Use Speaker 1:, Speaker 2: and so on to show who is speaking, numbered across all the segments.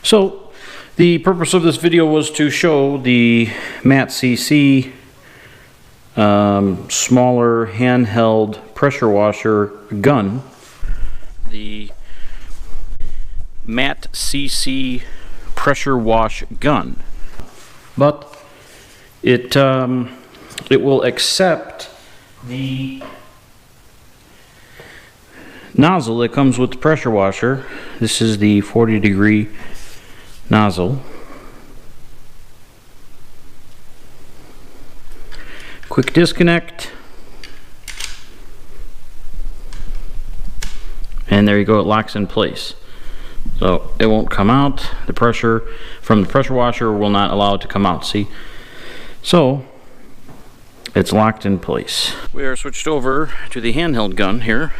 Speaker 1: So the purpose of this video was to show the MATCC smaller handheld pressure washer gun. The MATCC pressure wash gun. But it will accept the nozzle that comes with the pressure washer. This is the 40-degree nozzle. Quick disconnect. And there you go, it locks in place. So it won't come out. The pressure from the pressure washer will not allow it to come out. See? So it's locked in place. We are switched over to the handheld gun here.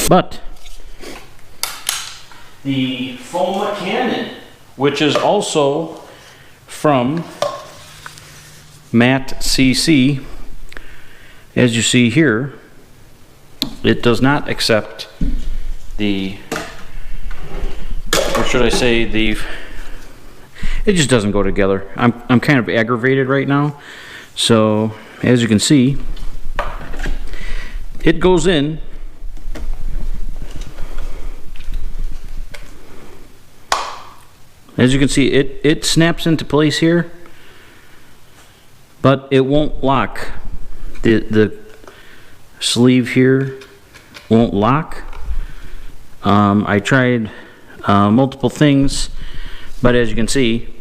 Speaker 1: But the foam cannon, which is also from MATCC, as you see here, it does not accept the, or should I say, it just doesn't go together. I'm kind of aggravated right now. So as you can see, it goes in. As you can see, it snaps into place here, but it won't lock. The sleeve here won't lock. I tried multiple things, but as you can see,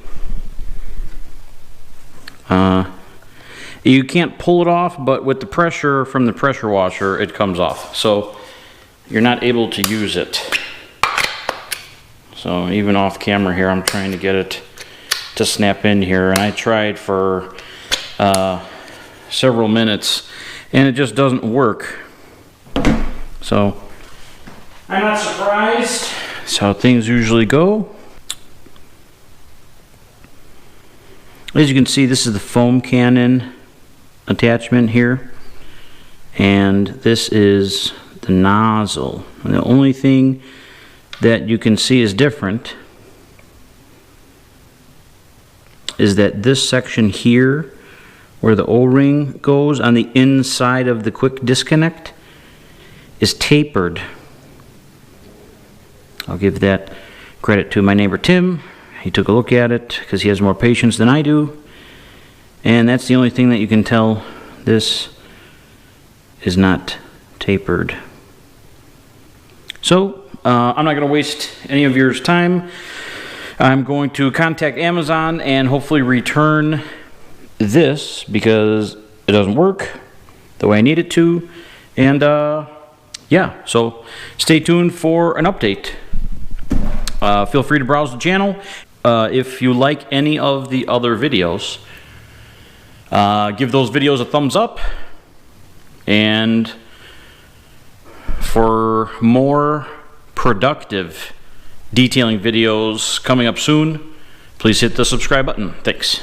Speaker 1: you can't pull it off, but with the pressure from the pressure washer, it comes off. So you're not able to use it. So even off camera here, I'm trying to get it to snap in here, and I tried for several minutes and it just doesn't work. So I'm not surprised. That's how things usually go. As you can see, this is the foam cannon attachment here, and this is the nozzle. And the only thing that you can see is different is that this section here where the O-ring goes on the inside of the quick disconnect is tapered. I'll give that credit to my neighbor Tim. He took a look at it because he has more patience than I do, and that's the only thing that you can tell. This is not tapered. So I'm not going to waste any of your time. I'm going to contact Amazon and hopefully return this because it doesn't work the way I need it to. And yeah, so stay tuned for an update. Feel free to browse the channel. If you like any of the other videos, give those videos a thumbs up. And for more productive detailing videos coming up soon, please hit the subscribe button. Thanks.